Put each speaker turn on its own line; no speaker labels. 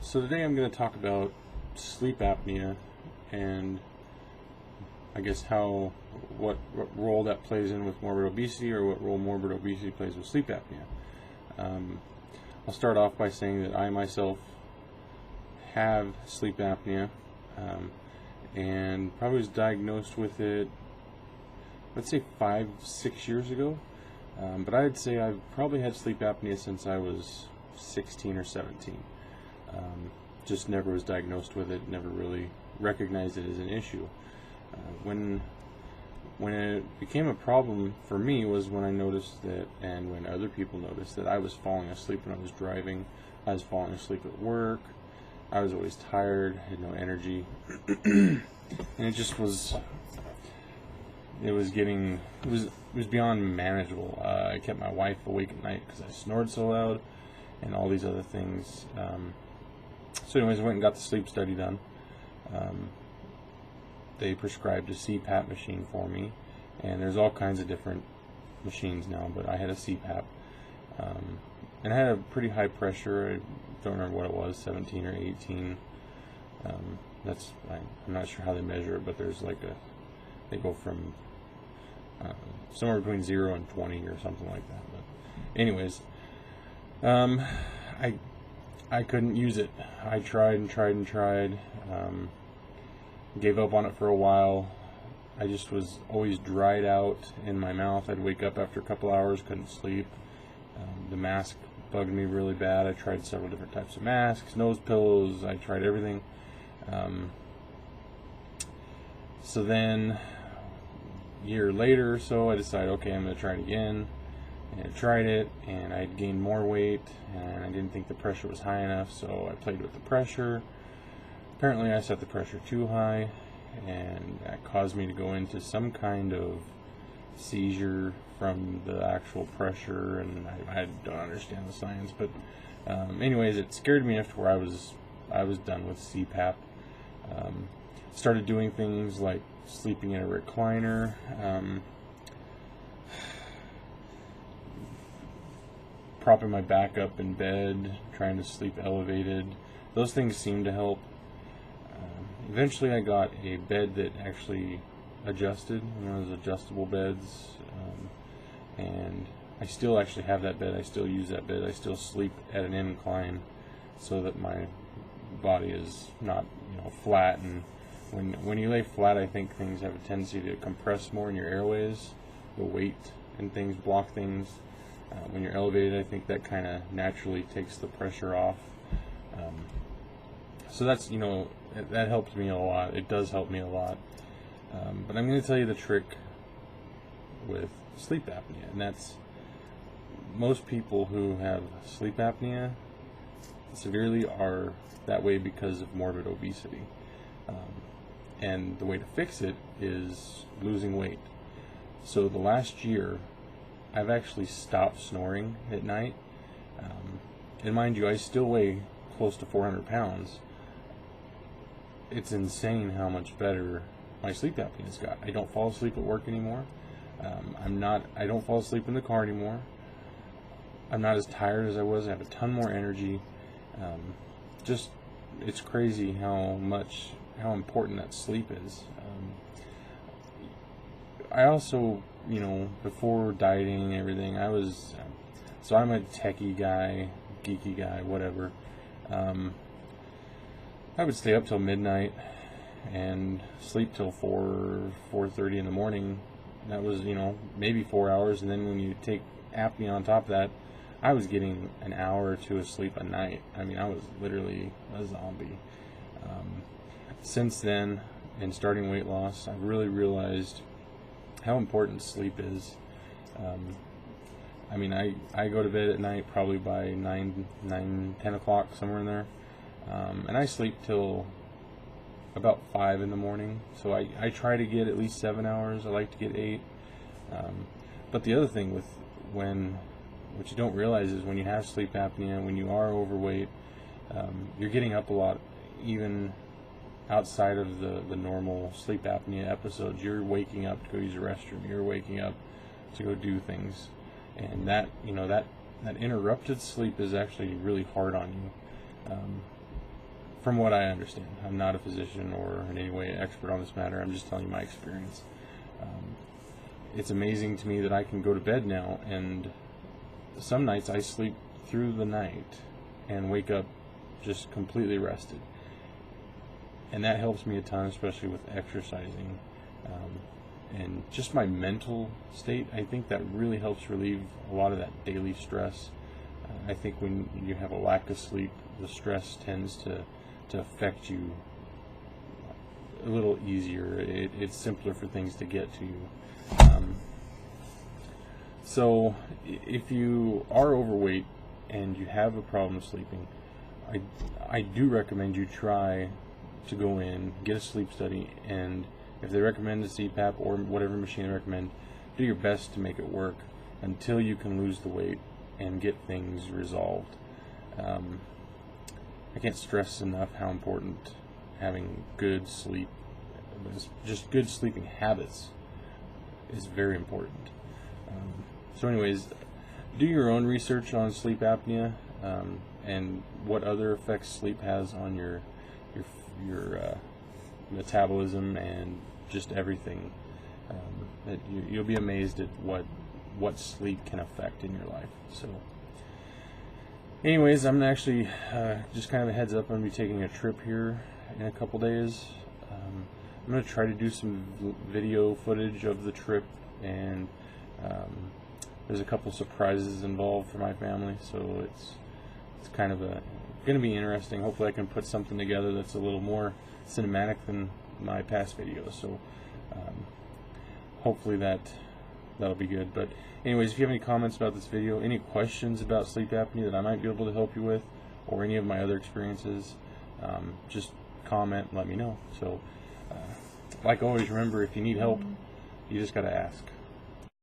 So today I'm going to talk about sleep apnea and I guess what role that plays in with morbid obesity, or what role morbid obesity plays with sleep apnea. I'll start off by saying that I myself have sleep apnea and probably was diagnosed with it, let's say 5-6 years ago. But I'd say I've probably had sleep apnea since I was 16 or 17. Just never was diagnosed with it, never really recognized it as an issue. When it became a problem for me was when I noticed that, and when other people noticed that, I was falling asleep when I was driving, I was falling asleep at work, I was always tired, had no energy, and it just was, it was beyond manageable. I kept my wife awake at night because I snored so loud, and all these other things. So anyways, I went and got the sleep study done. They prescribed a CPAP machine for me, and there's all kinds of different machines now, but I had a CPAP. And I had a pretty high pressure. I don't remember what it was, 17 or 18. I'm not sure how they measure it, but there's they go from somewhere between 0 and 20 or something like that. But anyways, I couldn't use it. I tried and tried and tried. Gave up on it for a while. I just was always dried out in my mouth. I'd wake up after a couple hours, couldn't sleep. The mask bugged me really bad. I tried several different types of masks, nose pillows, I tried everything. So then, a year later or so, I decided, okay, I'm going to try it again. And I tried it, and I'd gained more weight, and I didn't think the pressure was high enough, so I played with the pressure. Apparently I set the pressure too high, and that caused me to go into some kind of seizure from the actual pressure, and I don't understand the science, but anyways, it scared me enough to where I was done with CPAP. Started doing things like sleeping in a recliner, propping my back up in bed, trying to sleep elevated. Those things seemed to help. Eventually I got a bed that actually adjusted, those adjustable beds, and I still actually have that bed. I still use that bed. I still sleep at an incline so that my body is not flat, and when you lay flat, I think things have a tendency to compress more in your airways. The weight and things block things. When you're elevated, I think that kind of naturally takes the pressure off. So that's, that helps me a lot. It does help me a lot. But I'm going to tell you the trick with sleep apnea, and that's most people who have sleep apnea severely are that way because of morbid obesity. And the way to fix it is losing weight. So the last year, I've actually stopped snoring at night. And mind you, I still weigh close to 400 pounds. It's insane how much better my sleep apnea's got. I don't fall asleep at work anymore. I don't fall asleep in the car anymore. I'm not as tired as I was. I have a ton more energy. It's crazy how important that sleep is. I also, before dieting and everything, so I'm a techie guy, geeky guy, whatever. I would stay up till midnight and sleep till 4:30 in the morning. That was, maybe 4 hours, and then when you take apnea on top of that, I was getting an hour or two of sleep a night. I mean, I was literally a zombie. Since then, in starting weight loss, I've really realized how important sleep is. I go to bed at night probably by 10 o'clock, somewhere in there. And I sleep till about 5 in the morning. So I try to get at least 7 hours. I like to get 8. But the other thing what you don't realize is when you have sleep apnea, when you are overweight, you're getting up a lot, even outside of the normal sleep apnea episodes. You're waking up to go use the restroom. You're waking up to go do things. And that interrupted sleep is actually really hard on you. from what I understand. I'm not a physician or in any way expert on this matter. I'm just telling you my experience. It's amazing to me that I can go to bed now, and some nights I sleep through the night and wake up just completely rested. And that helps me a ton, especially with exercising. And just my mental state, I think that really helps relieve a lot of that daily stress. I think when you have a lack of sleep, the stress tends to affect you a little easier. It's simpler for things to get to you. So if you are overweight and you have a problem sleeping, I do recommend you try to go in, get a sleep study, and if they recommend a CPAP or whatever machine they recommend, do your best to make it work until you can lose the weight and get things resolved. I can't stress enough how important having good sleep, just good sleeping habits, is very important. So anyways, do your own research on sleep apnea and what other effects sleep has on your metabolism and just everything. You'll be amazed at what sleep can affect in your life. So anyways, I'm actually just kind of a heads up, I'm going to be taking a trip here in a couple days. I'm going to try to do some video footage of the trip, and there's a couple surprises involved for my family, so it's kind of going to be interesting. Hopefully I can put something together that's a little more cinematic than my past videos, so hopefully that'll be good. But anyways, if you have any comments about this video, any questions about sleep apnea that I might be able to help you with, or any of my other experiences, just comment and let me know. So like always, remember, if you need help, you just got to ask.